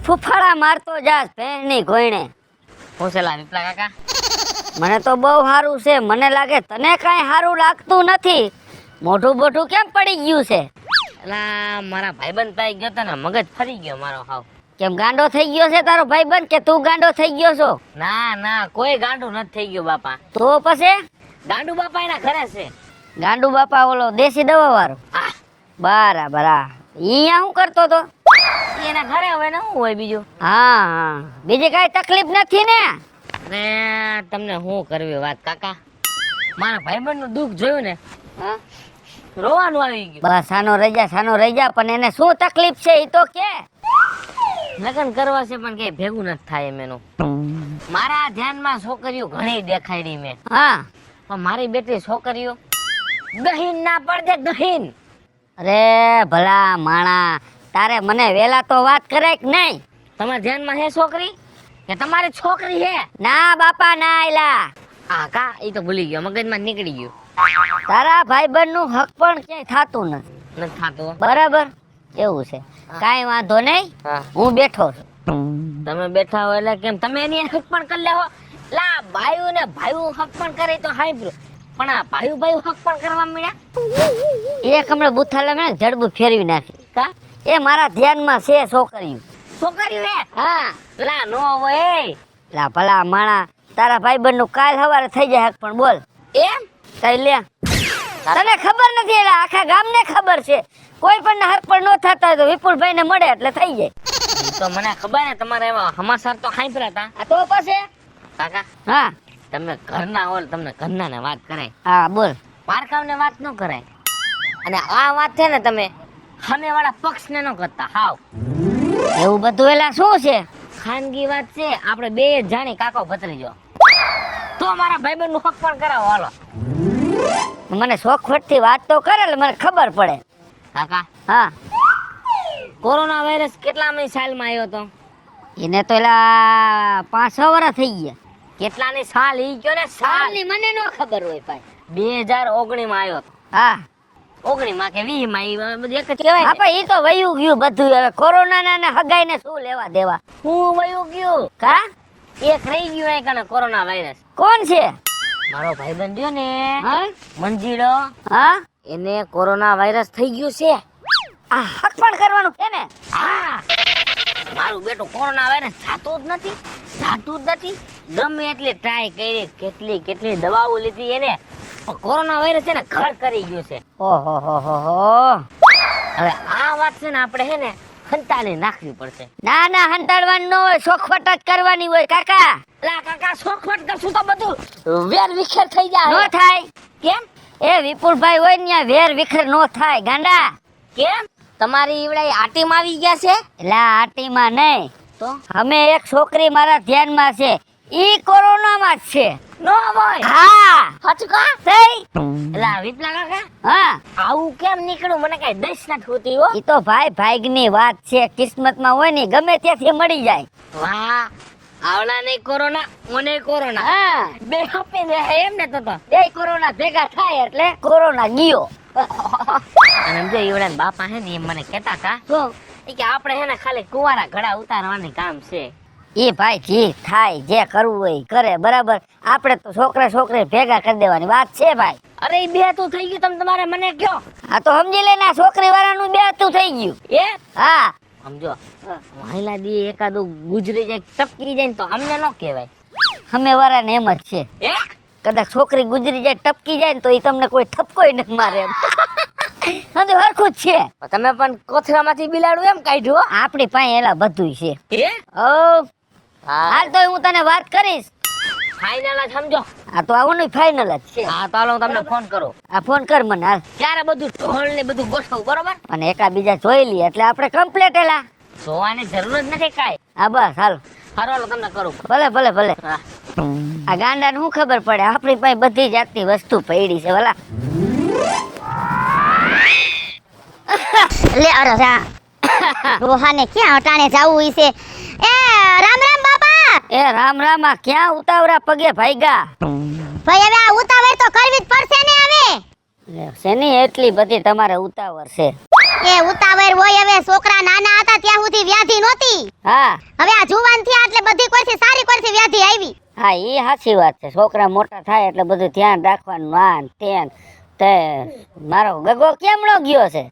ફૂફાડા મારતો જાસ ભેણની ઘોયણે. હું છે લા વિપલા કાકા? મને તો બહુ સારું છે. મને લાગે તને કાંઈ સારું લાગતું નથી. મોઢું બોઢું કેમ પડી ગયું છે? એલા મારા ભાઈબંધ પાસે ગયો તો ને મગજ ફરી ગયો મારો હાવ. કેમ ગાંડો થઈ ગયો છે તારો ભાઈબંધ કે તું ગાંડો થઈ ગયો છો? ના ના કોઈ ગાંડું નથી થઈ ગયું બાપા. તો પછી ગાંડુ બાપા એના ઘરે છે. ગાંડુ બાપા ઓલો દેશી દવા વાળો? હા બરાબર. હા અહીંયા શું કરતો તો? એના ઘરે હવે ને શું હોય બીજું? હા હા, બીજી કાંઈ તકલીફ નથી ને? ને તમને શું કરવી વાત કાકા, મારા ભાઈબંધ નું દુઃખ જોયું ને હા? રોવાનું આવી ગયું. બસ સાનો રહી જા પણ એને શું તકલીફ છે એ તો કે. લગ્ન કરવા છે પણ કઈ ભેગું નથી થાય એમ એનું. મારા ધ્યાનમાં છોકરીઓ ઘણી દેખાડી મેં, હા પણ મારી બેટી છોકરીઓ ગહીન ના પડે ગહીન. અરે ભલા માણા, તારે મને વેલા તો વાત કરે કે નહીં? તમારા ધ્યાનમાં હે છોકરી કે તમારી છોકરી હે? ના બાપા ના એલા. હા કા એ તો ભૂલી ગયો, મગજમાં નીકળી ગયું. તારા ભાઈબંધ નું હક પણ ક્યાંય થતું નથી. નથી થાતું. બરાબર એવું છે. કાંઈ વાંધો નહીં, હા હું બેઠો છું. તમે બેઠા હો એટલે કેમ તમે એની હક પણ કરી લેવો? લા ભાઈઓ ને ભાઈઓ હક પણ કરે તો હાઈબ્રો, પણ આ ભાઈઓ હક પણ કરવા મળ્યા. એક હમણાં બુથાલે મેં જડબું ફેરવી નાખી. કા એ મારા ધ્યાનમાં છે છોકરીઓ. છોકરીઓ હે? હા લા નો હોય. લા ભલા માણા, તારા ભાઈબંધ નું કાલ સવારે થઈ જાય હક પણ બોલ. એમ કઈ લે, તને ખબર નથી એટલે આખા ગામને ખબર છે. કોઈ પણ હક પણ ન થતા હોય તો વિપુલભાઈ ને મળે એટલે થઈ જાય. ઈ તો મને ખબર ને તમારે એવા સમાચાર તો સાંભળ્યા હતા. આ તો પછી કાકા હા તમે ઘરના હો તમને ઘરના ને વાત કરાય, હા બોલ. પારકાવ ને વાત ન કરાય. અને આ વાત છે ને તમે સામે વાળા પક્ષ ને ન કરતા હાવ. એવું બધું એલા શું છે? ખાનગી વાત છે, આપણે બે જ જાણી કાકો ભત્રીજો. તો મારા ભાઈબંધ નું હક પણ કરાવો હાલો. મને શોખવટ થી વાત તો કરે એટલે મને ખબર પડે. કાકા હા કોરોના વાયરસ કેટલામી સાલમાં આવ્યો તો? એને તો એલા 5-6 વર્ષ થઈ ગયા. કેટલાની સાલ ઈ કયો ને સાલ? સાલની મને ન ખબર હોય ભાઈ. 2019 માં આવ્યો તો. હા 19 માં કે 20 માં ઈ બધું એક જ કહેવાય. આપણે ઈ તો વયું ગયું બધું. હવે કોરોના ના હગાઈ ને શું લેવા દેવા? હું વયું ગયું. કા એક રહી ગયું એ કને કોરોના વાયરસ. કોણ છે? મારો ભાઈબંધ રહ્યો ને હા મંજીડો, હા એને કોરોના વાયરસ થઈ ગયું છે. આ હક પણ કરવાનું છે ને? હા મારું બેટું કોરોના વાયરસ જાતું જ નથી. ગમે એટલી ટ્રાય કરી, કેટલી દવાઓ લીધી એને, પણ કોરોના વાયરસ એને ઘર કરી ગયું છે. ઓહો હો હો હો. હવે આ વાત છે ને આપણે હે ને ખંતાને નાખવી પડશે. ના ના હંતાડવાનું ન હોય, શોખવટ જ કરવાની હોય કાકા. લા કાકા શોખવટ કરશું તો બધું વેર વિખેર થઈ જાય. નો થાય. કેમ? એ વિપુલભાઈ હોય ને ત્યાં વેર વિખર નો થાય ગાંડા. કેમ? તમારી ઈવડાઈ આટીમાં આવી ગયા છે? એલા આટીમાં નહીં, તો અમે એક છોકરી મારા ધ્યાનમાં છે, ઈ કોરોનામાં જ છે. નો હોય. હા સાચું કા? થઈ. એલા વિપલા કાકા હા આવું કેમ નીકળ્યું મને કઈ દસ નથી હોતી હો. ઈ તો ભાઈ ભાગની વાત છે. કિસ્મતમાં હોય ને ગમે ત્યાંથી મળી જાય. વાહ આવડા નહીં કોરોના, મને કોરોના, હા બે હપી ને એમ ને તો બે કોરોના ભેગા થાય એટલે કોરોના ગયો. અને જો ઈવડા બાપા હે ને એમ મને કહેતા હતા શું? કે આપણે હે ને ખાલી કુવારા ઘડા ઉતારવાની કામ છે. એ ભાઈ જી થાય, જે કરવું હોય ઈ કરે. બરાબર, આપણે તો છોકરી ભેગા કરી દેવાની વાત છે ભાઈ. અરે ઈ બે તું થઈ ગયું તમે તમારે મને કયો. આ તો સમજી લે ને, છોકરી વાળાનું બે તું થઈ ગયું. એ હા સમજો મહિલા દી એકાદું ગુજરી જાય ટપકી જાય ને તો અમને ન કહેવાય. અમે વાળાને એમ જ છે. એ કદાચ છોકરી ગુજરી જાય ટપકી જાય ને તો એ તમને કોઈ ઠપકોય નથી મારે એમ. બધું હરખું જ છે. તમે પણ કોથળામાંથી બિલાડું એમ કાઢ્યું. આપણી પાસે એલા બધું છે. એ ઓ હા હાલ તો હું તને વાત કરીશ. ફાઇનલ જ સમજો. આ તો આવવાનું ફાઇનલ જ છે. હા તો હાલો હું તમને ફોન કરું. આ ફોન કર મને હાલ. ત્યારે બધું ઢોળ ને બધું ગોઠવું બરોબર. અને એકાબીજા જોઈ લઈએ એટલે આપણે કમ્પ્લીટ એલા. જોવાની જરૂર જ નથી કાંઈ. હા બસ હાલ. હાલો તમને કરું. ભલે હા આ ગાંડાને શું ખબર પડે, આપણી પાસે બધી જાતની વસ્તુ પડી છે ભલા. લે અરે રા રોહાને ક્યાં અટાણે જાવું છે? એ રામ રામ બાપા. એ રામ રામ. આ ક્યાં ઉતાવળા પગે ભાઈગા? ભાઈ હવે આ ઉતાવળ તો કરવી જ પડશે ને હવે. શેની એટલી બધી તમારે ઉતાવળ છે? એ ઉતાવળ હોય હવે, છોકરા નાના હતા ત્યાં સુધી વ્યાધિ નહોતી. હા હવે આ જુવાન થયા એટલે બધી કોરથી સારી કોરથી વ્યાધિ આવી. હા એ સાચી વાત છે. છોકરા મોટા થાય એટલે બધું ધ્યાન રાખવાનું. આન તેન તે મારો ગગો કેમનો ગયો છે?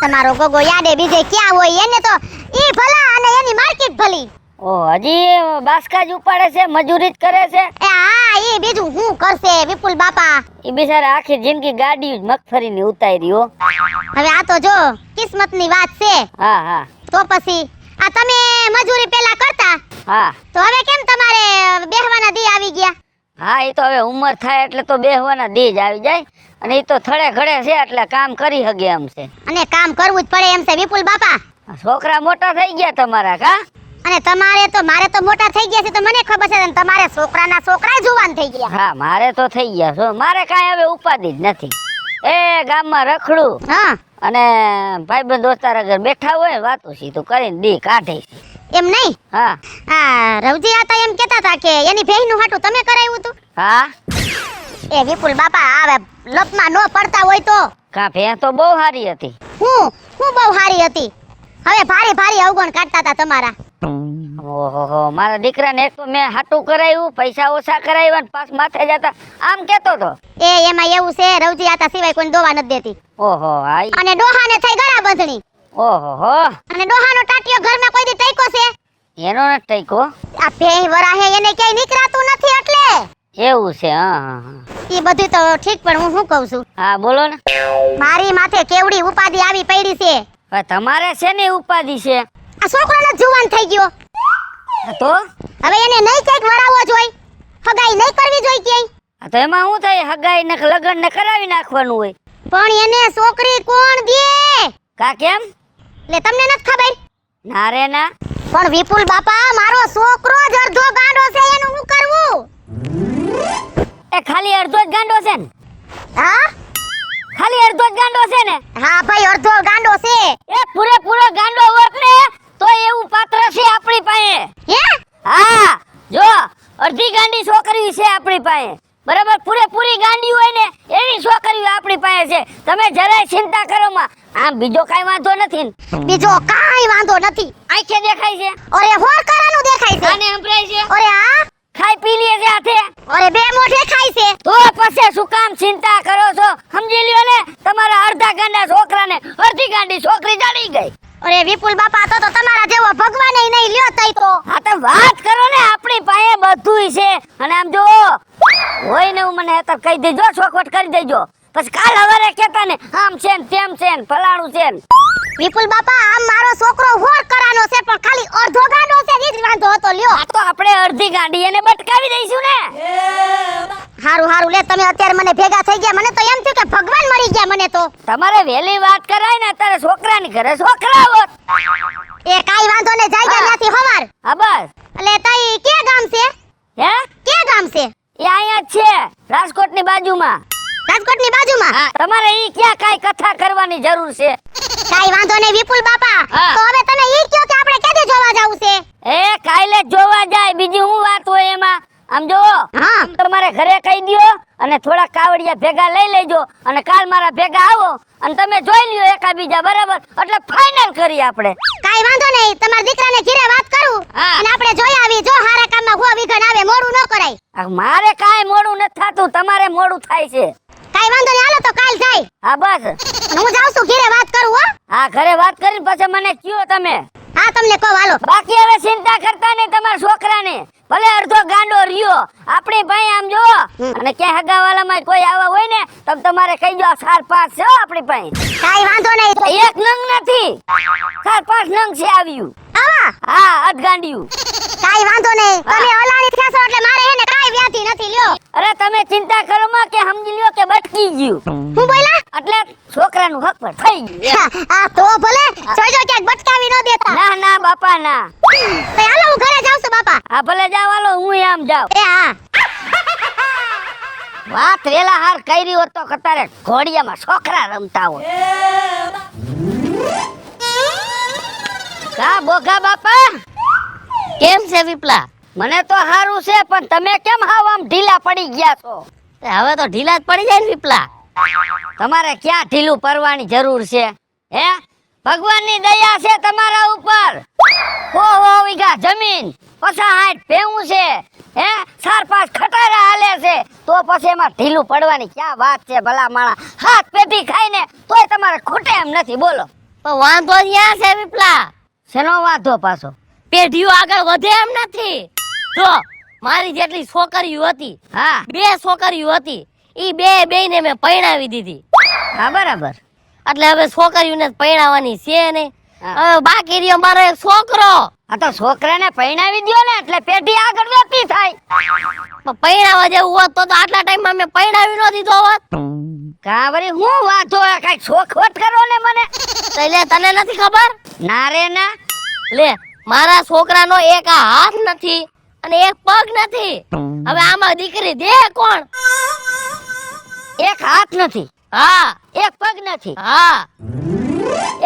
તમારો ગોગો યાદે બીજે ક્યાં હોય? એને તો ઈ ભલા અને એની માર્કેટ ભલી. ઓ હજી બાસકા જ ઉપાડે છે, મજૂરી જ કરે છે. એ હા, ઈ બીજું શું કરશે વિપુલ બાપા? એ બિચારા આખી જિંદગી ગાડી જ મગફળીની ઉતારી હો. હવે આ તો જો કિસ્મતની વાત છે. હા હા તો પછી આ તમે મજૂરી પેલા કરતા, હા તો હવે કેમ તમારે બેહવાના દી આવી ગયા? હા એ તો હવે ઉંમર થાય એટલે તો બેહવાના દી જ આવી જાય. અને એ તો થડે ઘડે છે એટલે કામ કરી હગે એમ છે. અને કામ કરવું જ પડે એમ છે વિપુલ બાપા. છોકરા મોટા થઈ ગયા તમારા કા? અને મારે તો મોટા થઈ ગયા છે તો મને ખબર છે, અને તમારે છોકરાના છોકરા જુવાન થઈ ગયા. હા મારે તો થઈ ગયા છો. મારે કાંઈ હવે ઉપાધિ જ નથી. એ ગામમાં રખડું હા અને ભાઈબંધ દોસ્તાર આગળ બેઠા હોય વાતું સીધું કરીને દી કાઢે છે. એમ નહીં. હા આ રવજી હતા એમ કહેતા હતા કે એની બહેનનું હાટું તમે કરાવ્યું હતું. હા એ વિપુલ બાપા આવે લપમાં નો પડતા હોય તો કા ભે તો બહુ સારી હતી. હું બહુ સારી હતી. હવે ભારી ભારી અવગણ કાઢતા હતા તમારા. ઓહો મારા દીકરાને એક તો મેં હાટું કરાવ્યું, પૈસા ઓછા કરાવ્યા ને પાસ માથે જતા આમ કેતો તો. એમાં એવું છે રવજી આતા સિવાય કોઈ દોવા નથી દેતી. ઓહો આઈ અને ડોહાને થઈ ગળા બંધણી. ઓહો અને ડોહાનો ટાટિયો ઘરમાં કોઈ દી ટેકો છે? એનો ન ટેકો. આ ભેહ વરાહે એને ક્યાંય નીકળાતું નથી એટલે. એવું છે. હા હા એ બધું તો ઠીક, પણ હું શું કહું છું, હા બોલો ને. મારી માથે કેવડી ઉપાધિ આવી પડી છે. હવે તમારે છે ને ઉપાધિ છે આ છોકરાનો જુવાન થઈ ગયો, તો હવે એને નહીં ક્યાંક વરાવવો જોઈ, હગાઈ નહીં કરવી જોઈ ક્યાંય. આ તો એમાં શું થાય? હગાઈ ને લગ્ન ને કરાવી નાખવાનું હોય. પણ એને છોકરી કોણ દે? કા કેમ? એટલે તમને નથી ખબર? ના રે ના. પણ વિપુલ બાપા મારો છોકરો જ અડધો ગાંડો છે, એનું શું કરવું? એ ખાલી અડધો જ ગાંડો છે ને? હા ખાલી અડધો જ ગાંડો છે ને? હા ભાઈ, અડધો ગાંડો છે. એ પૂરેપૂરો ગાંડો હોત ને તો એવું પાત્ર છે આપણી પાસે. હે હા જો અડધી ગાંડી છોકરી છે આપણી પાસે, બરાબર? પૂરેપૂરી ગાંડી હોય ને એવી છોકરીઓ આપણી પાસે છે. તમે જરાય ચિંતા કરો માં. આમ બીજો કાઈ વાંધો નથી ને? બીજો કાઈ વાંધો નથી. આંખે દેખાય છે, અરે હોર કરાનું દેખાય છે. કાને સંભળાય છે, અરે હા, ખાઈ પી લે છે હાથે. અરે બે મોઢે ખાય છે. તો પછી શું કામ ચિંતા કરો છો? સમજી લ્યો ને, તમારા અડધા ગાંડા છોકરાને અડધી ગાંડી છોકરી જડી ગઈ. અરે વિપુલ બાપા, તો તમારા જેવો ભગવાન નહીં લ્યો તઈ તો. હા તો વાત કરો ને, આપણી પાસે બધુંય છે. અને આમ જો હોય ને હું મને અત્યારે કહી દેજો, ચોખવટ કરી દેજો. પછી કાલ હવારે કહેતા ને આમ છે ને તેમ છે ને ફલાણું છે ને. વિપુલ બાપા, આમ મારો છોકરો હોર કરાનો છે, પણ ખાલી અડધો ગાંડો છે, ઈ જ વાંધો હતો લ્યો. આ તો આપણે અડધી ગાંડી એને બટકાવી દઈશું ને. હારું હારું, લે તમે અત્યારે મને ભેગા થઈ ગયા, મને તો એમ થયું કે ભગવાન મળી ગયા મને તો. તમારે વેલી વાત કરાય ને, અત્યારે છોકરાની ઘરે છોકરા હોત. એ કાઈ વાંધો ને, જાય ગયા ત્યાંથી હવાર. હા બસ. એટલે તઈ કે ગામ છે? હે કે ગામ છે? એ અહીંયા જ છે, રાજકોટની બાજુમાં. રાજકોટની બાજુમાં? હા, તમારે ઈ ક્યાં કાઈ કથા કરવાની જરૂર છે? કાઈ વાંધો નહીં વિપુલ બાપા, હા. તો હવે તમે ઈ કયો કે આપણે ક્યારે જોવા જાવું છે? એ કાલે જ જોવા જાય, બીજી હું વાત હોય એમાં? આમ જો હા. તમારે ઘરે કહી દ્યો અને થોડા કાવડિયા ભેગા લઈ લેજો અને કાલ મારા ભેગા આવો અને તમે જોઈ લ્યો એકાબીજા, બરાબર? એટલે ફાઇનલ કરી આપણે. કાઈ વાંધો નહીં, તમારા દીકરાને ઘરે વાત કરું હા. અને આપણે જોઈ આવી. જો હારા કામમાં ગો વિઘન આવે, મોડું ન કરાય. આ મારે કાંઈ મોડું નથી થતું, તમારે મોડું થાય છે. કાઈ વાંધો નહીં, હાલો તો કાલ જાય. હા બસ. અને હું જાઉં છું ઘરે વાત કરું હો. હા ઘરે વાત કરીને પછી મને કયો તમે. હા તમને કહો, હાલો. બાકી હવે ચિંતા કરતા નહીં તમારા છોકરાને. ભલે અડધો ગાંડો રહ્યો, આપણી ભાઈ આમ જો. અને ક્યાંય હગાવાલામાં કોઈ આવા હોય ને તો તમારે કહી દો 4-5 છે હો આપણી પાસે. કાઈ વાંધો નહીં. એક નંગ નથી, 4-5 નંગ છે આવ્યું. આવા હા અધગાંડિયું. કાઈ વાંધો નહીં, તમે ઓલાણી થયા છો એટલે મારે એને કાઈ વ્યાધિ નથી લ્યો. અરે તમે ચિંતા કરો માં કે સમજી લ્યો કે બટકી ગયું. હું બોલ્યા? એટલે છોકરાનું હક પર થઈ ગયું. આ તો ભલે જોજો ક્યાંક બટકાવી ન દેતા. ના ના બાપા ના. તો હાલો હું ઘરે જાઉં છું બાપા. હા ભલે જાવ, હાલો હું આમ જાઉં. એ હા. વાત વેલા હાર કરી હોત તો કતારે ઘોડિયામાં છોકરા રમતા હોય. કા બોગા બાપા, કેમ છે વિપલા? મને તો હારું છે, પણ તમે કેમ હાવ આમ ઢીલા પડી ગયા છો? હવે તો ઢીલા જ પડી જાય ને વિપલા. તમારે ક્યાં ઢીલું પડવાની જરૂર છે? હે ભગવાનની દયા છે તમારા ઉપર. હો વીઘા જમીન, 50 ભેવું છે, હે 4-5 ખટારા હાલે છે, તો પછી એમાં ઢીલું પડવાની ક્યાં વાત છે ભલા માણા. 7 પેટી ખાઈને તોય તમારે ખૂટે એમ નથી, બોલો. પણ વાંધો ત્યાં છે વિપલા, શેનો વાંધો પાછો? પેઢીઓ આગળ વધે એમ નથી. જો મારી જેટલી છોકરીઓ હતી, હા 2 છોકરીઓ હતી, ઈ બેયને મેં પરણાવી દીધી. હા બરાબર. એટલે હવે છોકરીઓને જ પરણાવવાની છે નહીં. હા. હવે બાકી રહ્યો મારો એક છોકરો. આ તો છોકરાને પરણાવી દ્યો ને એટલે પેઢી આગળ જતી થાય. પણ પરણાવવા જેવું હોત તો આટલા ટાઈમમાં મેં પરણાવી ન દીધો હોત. કા વળી હું વાંધો કઈ શોખવટ કરો ને મને. તો લે તને નથી ખબર? ના રે ના. લે મારા છોકરાનો એક આ હાથ નથી અને એક પગ નથી. હવે આમાં દીકરી દે કોણ? એક હાથ નથી, હા એક પગ નથી. હા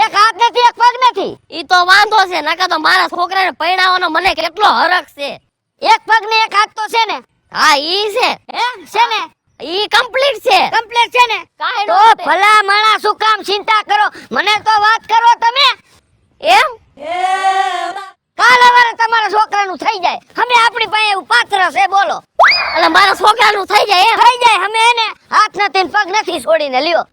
એક હાથ નથી, એક પગ નથી. ઈ તો વાંધો છે, નકા તો મારા છોકરાને પરણાવવાનો મને કેટલો હરખ છે. એક પગ ને એક હાથ તો છે ને. હા ઈ છે, હે છે ને, ઈ કમ્પ્લીટ છે. કમ્પ્લીટ છે ને. કાંઈ તો નહોતું. ભલા માણસ શું કામ ચિંતા કરો? મને તો વાત કરો તમે. એમ કાલ સવારે તમારા છોકરાનું થઈ જાય. અમે આપણી પાસે એવું પાત્ર છે, બોલો. એટલે મારા છોકરાનું થઈ જાય એમ? થઈ જાય. અમે એને હાથ નથી ને પગ નથી છોડીને લ્યો.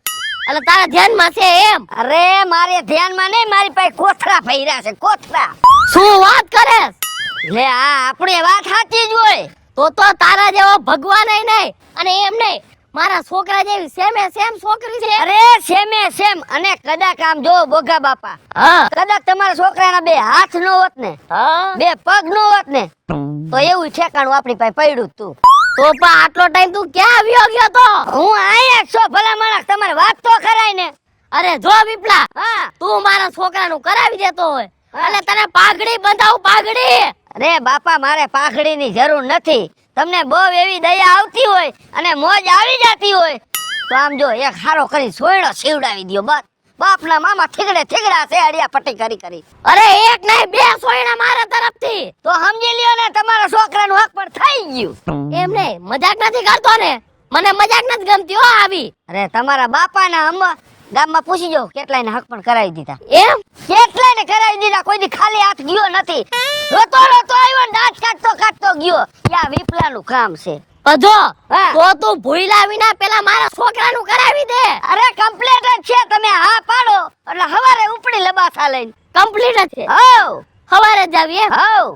એટલે તારા ધ્યાનમાં છે એમ? અરે મારે ધ્યાનમાં નહીં, મારી પાસે કોથળા ભર્યા છે, કોથળા. શું વાત કરે? લે આ આપણી વાત સાચી જ હોય. તો તારા જેવો ભગવાન નહીં અને એમ નહીં, મારા છોકરા જેવી સેમે સેમ છોકરી છે. અરે સેમે સેમ. અને કદાચ આમ જો બોગા બાપા, હા કદાચ તમારા છોકરાના 2 હાથ નો હોત ને, હા 2 પગ નો હોત ને, તો એવું ઠેકાણું આપણી પાસે પડ્યું જ તું. તો પણ આટલો ટાઈમ તું ક્યાં આવ્યો ગયો તો? હું આયા જ છો ભલા માણસ, તમારે વાત તો કરાય ને. અરે જો વિપલા, હા તું મારા છોકરાનું કરાવી દેતો હોય હા. અને તને પાઘડી બંધાવું, પાઘડી. અરે બાપા મારે પાઘડીની જરૂર નથી. તમને બહુ એવી દયા આવતી હોય અને મોજ આવી જતી હોય તો આમ જો એક હારો કરી સોયડો સીવડાવી દ્યો. બસ બાપના મામા થીગડા છે અડિયા પટ્ટી કરી. અરે એક નહીં 2 સોયણા મારા તરફથી. તો સમજી લ્યો ને તમારા છોકરાનું હક પણ થઈ ગયું. એમ નહીં, મજાક નથી કરતો ને, મને મજાક નથી ગમતી હો આવી. અરે તમારા બાપાના ગામમાં પૂછી જો કેટલાયને હક પણ કરાવી દીધા. એમ કેટલાયને કરાવી દીધા, કોઈ દી ખાલી હાથ ગયો નથી. રોતો આવ્યો ને દાંત કાઢતો ગયો. યા વિપલાનું કામ છે. જો હા. તો તું ભૂલા વિના પેલા મારા છોકરાનું કરાવી દે. અરે કમ્પ્લીટ જ છે, તમે હા પાડો એટલે હવારે ઉપડી લબાસા લઈને. કમ્પ્લીટ જ છે. હવ સવારે જ આવી એમ? હવ.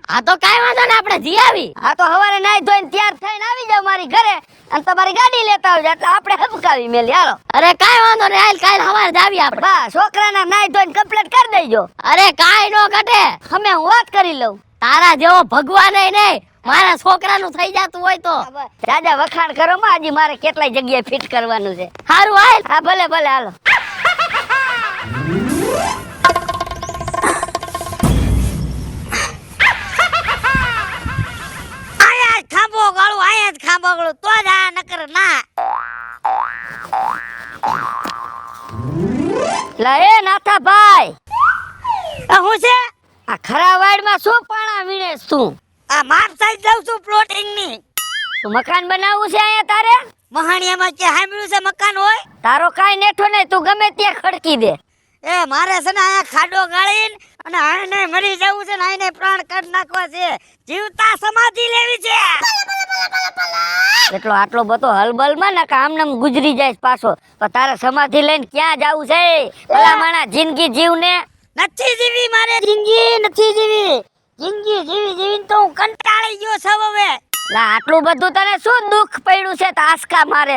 હા તો કાઈ વાંધો ને, આપણે જી આવી. હા તો હવારે નાઈ ધોઈને તૈયાર થઈને આવી જાવ મારી ઘરે અને તમારી ગાડી લેતા આવજો એટલે આપણે હબકાવી મેલી. હાલો. અરે કાઈ વાંધો ને, હાલ કાલ સવારે જ આવી આપણે. બા છોકરાના નાઈ ધોઈને કમ્પ્લીટ કરી દેજો. અરે કાઈ નો ઘટે. અમે હું વાત કરી લઉં. તારા જેવો ભગવાન નહીં, મારા છોકરાનું થઈ જતું હોય તો રાજા વખાણ કરો માં, હજી મારે કેટલાય જગ્યાએ ફિટ કરવાનું છે. હારું હાલ. હા ભલે હાલો. આયા જ ખાંભો ગાળું તો જ આ નકર ના. લા એ નાથા ભાઈ, હું છે આ ખરા વાડમાં શું પાણા વીણેસ તું? આ માપ સાઈડ જાઉં છું પ્લોટિંગ ની. તું મકાન બનાવવું છે અહીંયા તારે? મહાણિયામાં કે સાંભળ્યું છે મકાન હોય? તારો કાઈ નેઠો નહીં, તું ગમે ત્યાં ખડકી દે. એ મારે છે ને આયા ખાડો ગાળીને અને આને મરી જવું છે ને આને પ્રાણ કાઢ નાખવા છે. જીવતા સમાધિ લેવી છે. એટલો આટલો બધો હલબલમાં ને કામ નામ ગુજરી જાય પાછો. તો તારે સમાધિ લઈને ક્યાં જાવું છે? ભલા માણા જિંદગી જીવને. નથી જીવી મારે જિંદગી નથી જીવી. જિંદગી જીવીને તો હું કંટાળી ગયો છું હવે. લા આટલું બધું તને શું દુઃખ પડ્યું છે? તાસકા મારે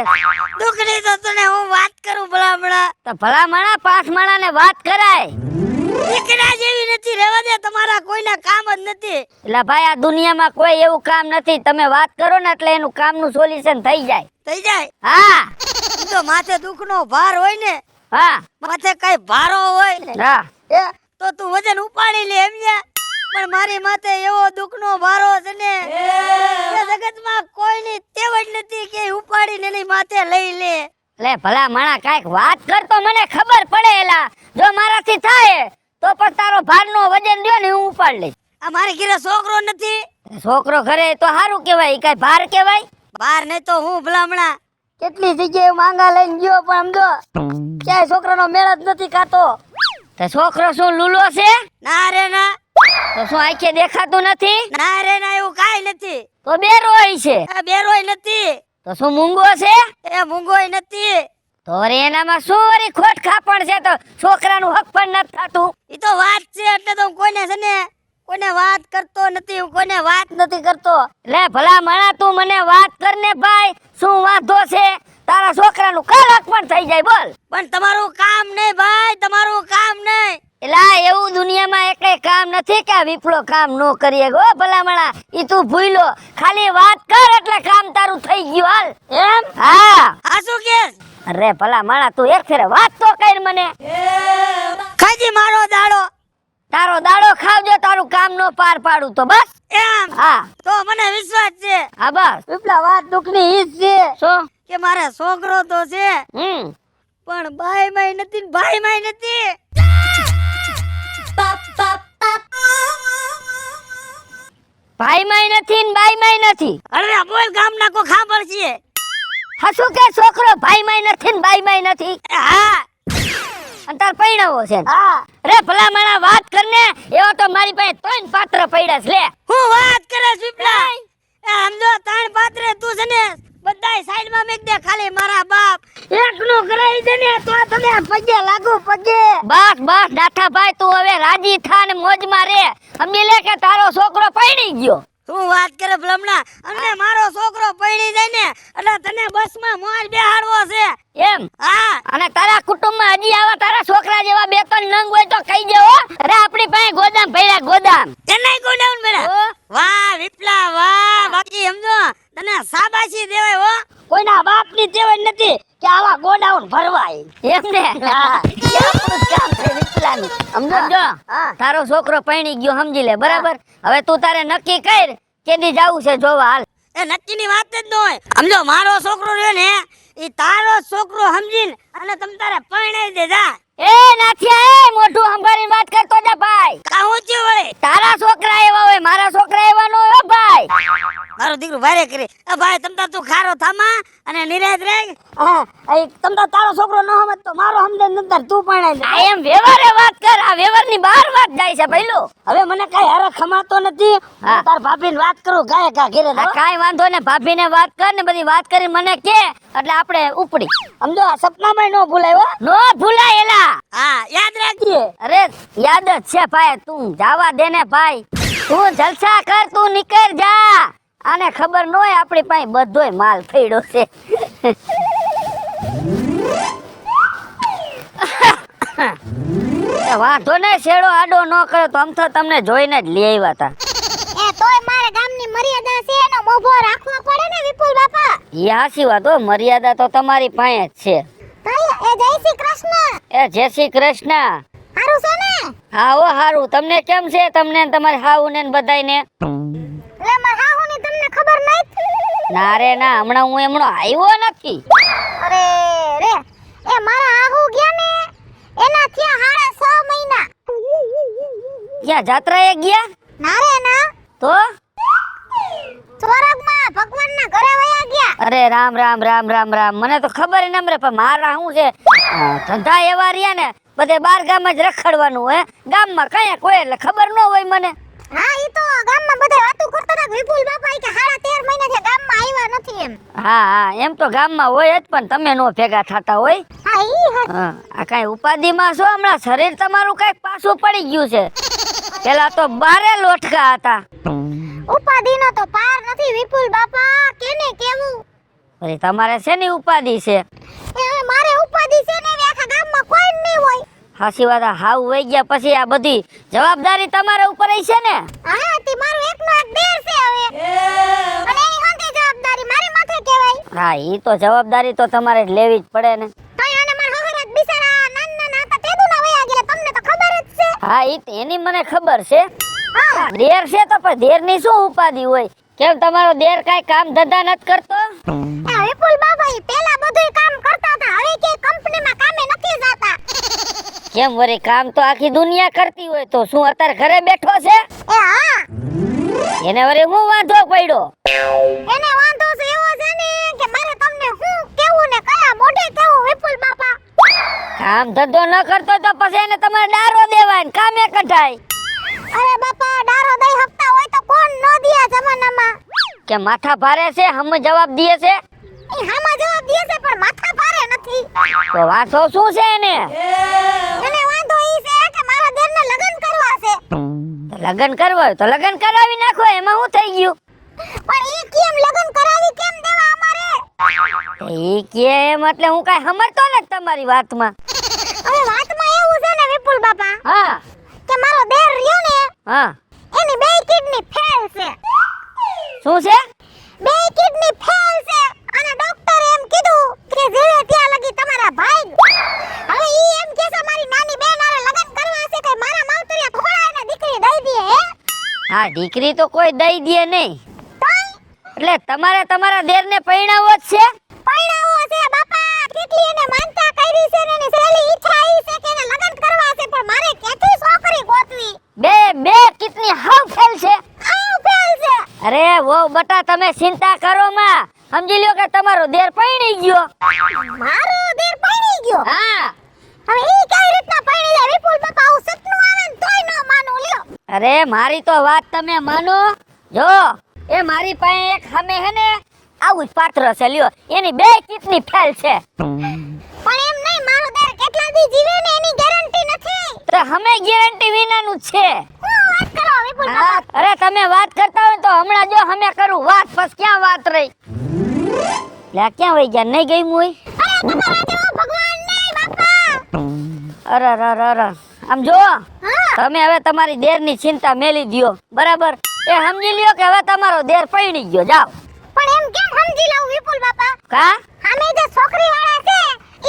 દુઃખની તો તને હું વાત કરું ભલામણા. તો ભલા માણા 5 માણાને વાત કરાય. દીકરા જેવી નથી, રહેવા દે, તમારા કોઈના કામ જ નથી. એટલે ભાઈ આ દુનિયામાં કોઈ એવું કામ નથી. તમે વાત કરો ને એટલે એનું કામનું સોલ્યુશન થઈ જાય. થઈ જાય. હા ઈ તો માથે દુઃખનો ભાર હોય ને, હા માથે કઈ ભારો હોય ને, હા એ તો તું વજન ઉપાડી લે એમયા. પણ મારી માથે એવો દુઃખનો ભારો છે ને, એ જગતમાં કોઈની તેવડ નથી કે ઉપાડીને એની માથે લઈ લે. લે ભલા માણા કાઈક વાત કર તો મને ખબર પડે. એલા જો મારાથી થાય તો પણ તારો ભારનો વજન રહ્યો ને હું ઉપાડ લઈશ. આ મારી ઘરે છોકરો નથી. છોકરો ઘરે તો સારું કહેવાય, ઈ કાઈ ભાર કહેવાય? બહાર ને તો હું ભલામણા કેટલી જગ્યાએ માંગા લઈને ગયો પણ સમજો ક્યાંય છોકરાનો મેળ જ નથી ખાતો. તો છોકરો શું લૂલો છે? ના રે ના, તો શું આંખે દેખાતું નથી? ના રે ના, એવું કાંઈ નથી. તો બેરોય છે. એ બેરોય નથી, તો શું મૂંગો છે? એ મૂંગોય નથી. તો વળી એનામાં શું વળી ખોટ ખાપણ છે? તો છોકરાનું હક પણ નથી થતું. ઈ તો વાત છે એટલે તો હું કોઈને છે ને કોઈને વાત કરતો નથી, હું કોઈને વાત નથી કરતો. લે ભલા માણા તું મને વાત કરને ભાઈ, શું વાંધો છે? તારા છોકરાનું કાલ હક પણ થઈ જાય બોલ. પણ તમારું કામ નહીં ભાઈ, તમારું કામ નહીં. એલા એવું દુનિયામાં એકેય કામ નથી કે આ વિફળો કામ નો કરીએ ગો ભલા માણા. ઈ તું ભૂલો, ખાલી વાત કર એટલે કામ તારું થઈ ગયું હાલ. એમ? હા. આ શું કેસ? અરે ભલા માણા તું એક ફેરે વાત તો કર મને. ખાજી મારો દાડો. તારો દાડો ખાવજો, તારું કામ નો પાર પાડું તો બસ. એમ? હા તો મને વિશ્વાસ છે. હા બસ. વિપલા વાત દુઃખની ઈ જ છે શું? કે મારે છોકરો તો છે પણ બાઈ માય નથી ને ભાઈ માય નથી. ભાઈ માય નથી ને બાઈ માય નથી. અરે બોલ, ગામના કો ખાબર છે. હસું કે છોકરો ભાઈ માય નથી ને બાઈ માય નથી? હા અને તાર પૈણાવો છે ને? હા. રે ભલા માણા વાત કરને, એવો તો મારી પાસે 3 પાત્ર પડ્યા છે. લે હું વાત કરે વિપલા? એ સમજો 3 પાત્રે તું છે ને બધાય સાઈડ માં મેક દે, ખાલી મારા બાપ એકનું કરાઈ દે ને તો તમે પગે લાગુ પગે. બસ બસ ડાઠા ભાઈ, તું હવે રાજી થા ને મોજમાં રે. સમજી લે કે તારો છોકરો પૈણી ગયો. તું વાત કરે ભલમણા, અને મારો છોકરો પૈણી જાય ને એટલે તને બસમાં મોજ બેહાડવો છે. એમ? હા. અને તારા કુટુંબમાં હજી આવા તારા છોકરા જેવા 2-3 નંગ હોય તો કહી દે હો. અરે આપણી પાસે ગોદામ પડ્યા ગોદામ. ચેન્નાઈ ગોડાઉન બેડા. વાહ વિપલા વાહ, બાકી સમજો તને શાબાશી દેવાય હો. કોઈના બાપની ટેવ નથી કે આવા ગોડાઉન ભરવાય. એમ ને? હા. એ આપણું જ કામ છે વિપલાનું. સમજો? હા. તારો છોકરો પૈણી ગયો સમજી લે, બરાબર? હવે તું તારે નક્કી કર કેદી જાવું છે જોવા હાલ. એ નક્કીની વાત જ ન હોય. સમજો મારો છોકરો રહ્યો ને ઈ તારો છોકરો સમજીને અને તમ તારે પરણાઈ દે જા. એ નાથિયા, એ મોઢું સંભાળીને વાત કરતો જા ભાઈ. કાહું થયું વળે? તારા છોકરા એવા હોય, મારા છોકરા એવા નો હોય ભાઈ. મારો દીકરો વારે કરે. એ ભાઈ તમતા તું ખારો થામા અને નિરાત રે. હા, એ તમતા તારો છોકરો ન સમજ તો મારો સમજે નંતર તું પરણાઈ દે. આ એમ વ્યવહારે વાત કર, આ વ્યવહારની બહાર વાત જાય છે ભઈલું. હવે મને કઈ હરખ ખમાતો નથી. હા. તાર ભાભીને વાત કરું ગાય કા ઘેરે આ કાંઈ વાંધો ને, ભાભીને વાત કર ને બધી વાત કરી મને કે એટલે આપણે ઉપડી. સમજો આ સપનામાં નો ભૂલાય હો. નો ભૂલાય એલા. હા યાદ રાખજે. અરે યાદ જ છે ભાઈ, તું જાવા દે ને ભાઈ. તું જલસા કર, તું નીકળ જા. આને ખબર ન હોય આપણી પાસે બધોય માલ પડ્યો છે. એ વાંધો ને, શેડો આડો ન કરે તો આમ તો તમને જોઈને જ લઈ આવ્યા હતા. એ તોય મારે ગામની મર્યાદા છે એનો મોભો રાખવો પડે ને વિપુલ બાપા. એ હાચી વાત હો, મર્યાદા તો તમારી પાસે જ છે. એ જય શ્રી કૃષ્ણ. એ જય શ્રી કૃષ્ણ. હારું છે ને? હા હો હારું. તમને કેમ છે? તમને ને તમારી હાઉ ને બધાયને? લે માર હાહુની તમને ખબર નહીં? ના રે ના, હમણાં હું એમનો આવ્યો નથી. અરે રે, એ મારા હાહુ ગયા ને એના થયા 6.5 મહિના. ક્યાં જાત્રાએ ગયા? ના રે ના, તો સ્વર્ગમાં ભગવાનના ઘરે વયા ગયા. અરે રામ રામ રામ રામ રામ. મને તો ખબર ય નમ રે, પણ મારા શું છે ધંધા એવા રહ્યા ને, બધે બાર ગામ જ રખડવાનું હોય. ગામમાં કયા કોઈ એટલે ખબર ન હોય મને. હા ઈ તો ગામમાં બધા વાતું કરતા હતા વિપુલ બાપા ઈ કે 13.5 મહિનાથી ગામમાં આવ્યા નથી એમ. હા હા, એમ તો ગામમાં હોય જ, પણ તમે નો ભેગા થતા હોય. હા ઈ હા. હા, આ કઈ ઉપાધિમાં છો? હમણાં શરીર તમારું કઈક પાછું પડી ગયું છે. પેલા તો બારે લોટકા હતા. ઉપાધિનો તો પાર નથી વિપુલ બાપા, કેને કેવું. પછી તમારે શેની ઉપાધિ છે? એ હવે મારે ઉપાધિ છે ને એવી આખા ગામમાં કોઈ જ નહીં હોય. હાસી વાત. હાવ વઈ ગયા પછી આ બધી જવાબદારી તમારા ઉપર છે ને? હા તે મારું એકનો એક દેર છે હવે, અને એની હંતે જવાબદારી મારી માથે કહેવાય. હા, ઈ તો જવાબદારી તો તમારે લેવી જ પડે ને. તોય અને મારા હહરાત બિચારા નાના હતા તેદુના વયા ગયા, તમને તો ખબર જ છે. હા, એની મને ખબર છે. હા દેર છે તો પણ દેરની શું ઉપાધિ હોય? કેમ તમારો દેર કાઈ કામ ધંધા નથી કરતો? આ વિપુલ બાબા ઈ પહેલા બધુંય કામ કરતા હતા, હવે કે કંપનીમાં કામે નથી જાતા. કેમ વરી? કામ તો આખી દુનિયા કરતી હોય, તો શું અત્યારે ઘરે બેઠો છે? એ હા, એને વરી હું વાંધો પડ્યો? એને વાંધો છે એવો છે ને કે મારે તમને શું કેવું ને કયા મોઢે કેવું વિપુલ બાપા. કામ ધંધો ન કરતો તો પછી એને તમારે ડારો દેવાય ને કામે કઢાય. અરે બાપા ડારો દઈ હપ્તા હોય તો કોણ નો દિયા જમાનામાં. કે માથા ભારે છે હમ જવાબ દે છે. ઈ હામાં જવાબ દે છે પણ માથા ભારે નથી. તો વાંચો શું છે એને? એને વાંધો ઈ છે કે મારા દેરને લગ્ન કરવા છે. લગ્ન કરવા હોય તો લગ્ન કરાવી નાખો, એમાં શું થઈ ગયું? પણ ઈ કેમ લગ્ન કરાવી કેમ દેવા અમારે? ઈ કેમ એટલે હું કાઈ સમજતો ને તમારી વાતમાં. હવે વાતમાં એવું છે ને વિપુલ બાપા હા કે મારો દેર રહ્યો ને હા એની બે કિડની ફેલ છે. શું છે? બે કિડની ફેલ છે અને ડોક્ટરે એમ કીધું કે જીવે ત્યાં લગી તમારા ભાઈ. હવે ઈ એમ કે છે મારી નાની બેન હારે લગ્ન કરવા છે કે મારા માવતરિયા થોડા એને દીકરી દઈ દે હે. હા દીકરી તો કોઈ દઈ દે નહીં. એટલે તમારે તમારા દેરને પૈણાવો જ છે? પૈણાવો છે બાપા. કેટલી એને માનતા કરી છે ને એની સહેલી ઈચ્છા ઈ છે કે એને લગ્ન કરવા છે પણ મારે ક્યાંથી છોકરી ગોતવી. બે કિતની હાવ ફેલ છે. આવ ફેલ છે. અરે વો બટા તમે ચિંતા કરો માં. સમજી લ્યો કે તમારો દેર પૈણી ગયો. મારો દેર પૈણી ગયો. હા હવે ઈ કઈ રીતના પૈણી જાય વિપુલ બાપા? આવું સપનું આવે ને તોય ન માનું લ્યો. અરે મારી તો વાત તમે માનો. જો એ મારી પાસે એક સામે હે ને આવું જ પાત્ર છે લ્યો, એની બે કિડની ફેલ છે. પણ એમ નહીં, મારો દેર કેટલા દી જીવે ને એની ગેરંટી નથી. તો હમે ગેરંટી વિનાનું જ છે. હું વાત કરો વિપુલ હા, બાપા. અરે તમે વાત કરતા હોય તો હમણાં જો હમે કરું વાત, પછી ક્યાં વાત રહી? લે ક્યાં વઈ ગયા? નહીં ગઈ મુય? અરે તમારા જેવો ભગવાન નહીં બાપા. અરે આમ જો હા તમે હવે તમારી દેરની ચિંતા મેલી દ્યો, બરાબર? એ સમજી લ્યો કે હવે તમારો દેર પૈણી ગયો. જાઓ. પણ એમ કેમ સમજી લઉં વિપુલ બાપા? કા? આમે જે છોકરી વાળા છે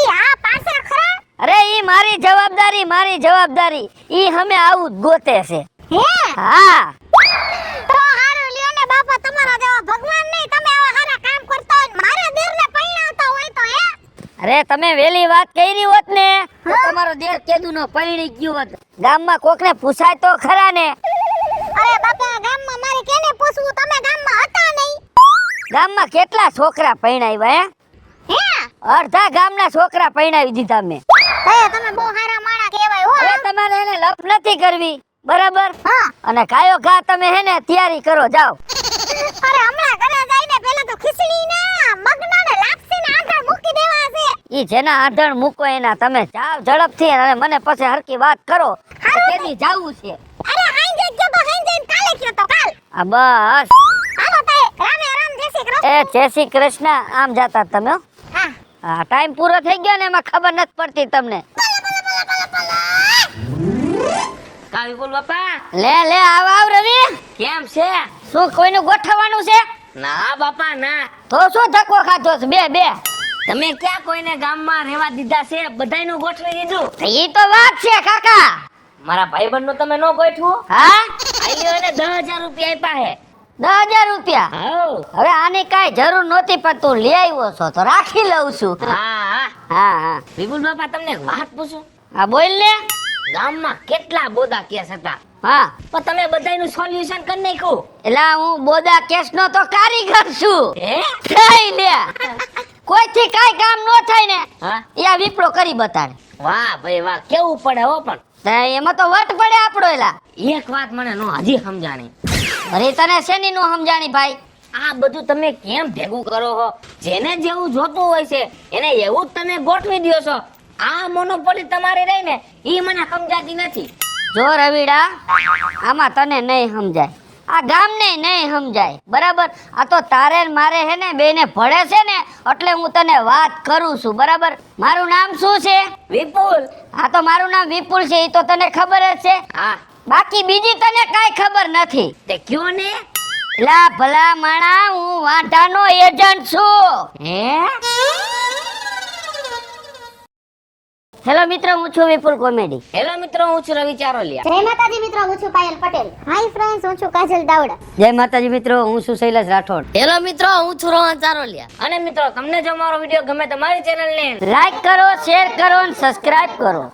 ઈ હા પાસે ખરા? અરે ઈ મારી જવાબદારી. ઈ હમે આવું જ ગોતે છે. હે હા તો હારું લ્યો ને બાપા, તમારા જેવા ભગવાન નહીં. તમે આવા સારા કામ કરતા હોય ને મારા દેરને પૈણાવતા હોય તો હે. અરે તમે વેલી વાત કરી હોત ને તો તમારો દેર કેદુનો પૈણી ગયો હોત. ગામમાં કોકને પૂછાય તો ખરા ને. અરે બાપા ગામમાં મારે કેને પૂછવું? તમે ગામમાં હતા નહીં. ગામમાં કેટલા છોકરા પૈણાવ્યા હે? હે અડધા ગામના છોકરા પૈણાવી દીધા મેં. તમે બહુ સારા માણા કહેવાય હો. હવે તમારે એને લપ નથી કરવી, બરાબર? હા અને કાયો ઘા તમે હે ને તૈયારી કરો. જાઓ. અરે હમણાં ઘરે જઈને પહેલા તો ખીચડી ના મગના ને લાપસી ને આંધણ મૂકી દેવા છે. ઈ જેના આંધણ મૂકો એના તમે જાવ ઝડપથી, અને મને પછી હરકી વાત કરો કે કેદી જાવું છે. અરે હાંજે ગયો તો હાંજે ને કાલે ગયો તો કાલ. આ બસ. હાલો તાય રામે રામ જય શ્રી કૃષ્ણ. એ જય શ્રી કૃષ્ણ. આમ જાતા તમે હો. હા હા ટાઈમ પૂરો થઈ ગયો ને એમાં ખબર નથી પડતી તમને. કાવી બોલ બાપા. લે આવ રવિ. કેમ છે? શું કોઈનું ગોઠવવાનું છે? ના બાપા ના. તો શું ધક્કો ખાધો છે? બે તમે ક્યાં કોઈને ગામમાં રહેવા દીધા છે? બધાયનું ગોઠવી દીધું. ઈ તો વાત છે કાકા. મારા ભાઈબંધનું તમે નો ગોઠવું? હા આલ્યો એને 10,000 રૂપિયા આપ્યા હે. 10,000 રૂપિયા. હાઉ. હવે આની કાઈ જરૂર નહોતી પણ તું લઈ આવ્યો છો તો રાખી લઉં છું. હા હા વિપુલ બાપા તમને એક વાત પૂછું? હા બોલ ને. ગામમાં કેટલા બોદા કેસ હતા, હા પણ તમે બધાયનું સોલ્યુશન કરી નાખ્યું. એલા હું બોદા કેસનો તો કારીગર છું. હે? થઈ લે. કોઈથી કાઈ કામ ન થાય ને હા? એ આ વિપ્રો કરી બતાડે. વાહ ભાઈ વાહ, કેવું પડે હો. પણ તો એમાં તો વટ પડે આપણો. એલા એક વાત મને નો હજી સમજાણી. અરે તને શેની નો સમજાણી ભાઈ? આ બધું તમે કેમ ભેગું કરો છો? જેને જેવું જોતું હોય છે એને એવું જ તમે ગોઠવી દ્યો છો. આ મોનોપોલી તમારી રહી ને ઈ મને સમજાતી નથી. જો રવિડા, આમાં તને નહીં સમજાય, આ ગામને નહીં સમજાય, બરાબર? આ તો તારે ને મારે હે ને બેને ભળે છે ને એટલે હું તને વાત કરું છું, બરાબર? મારું નામ શું છે? વિપુલ. હા તો મારું નામ વિપુલ છે, એ તો તને ખબર જ છે. હા બાકી બીજી તને કાઈ ખબર નથી. તે કયો ને. લા ભલા માણા, હું વાંઢાનો એજન્ટ છું. હે? હેલો મિત્રો, હું છું વિપુલ કોમેડી. હેલો મિત્રો, હું છું રવિ ચારોલિયા. જય માતાજી મિત્રો, હું છું પાયલ પટેલ. હાય ફ્રેન્ડ્સ, હું છું કાજલ દાવડા. જય માતાજી મિત્રો, હું છું શૈલેષ રાઠોડ. હેલો મિત્રો, હું છું રોહન ચારોલિયા. અને મિત્રો, તમને જો મારો વિડિયો ગમે તો મારી ચેનલને લાઈક કરો, શેર કરો અને સબસ્ક્રાઇબ કરો.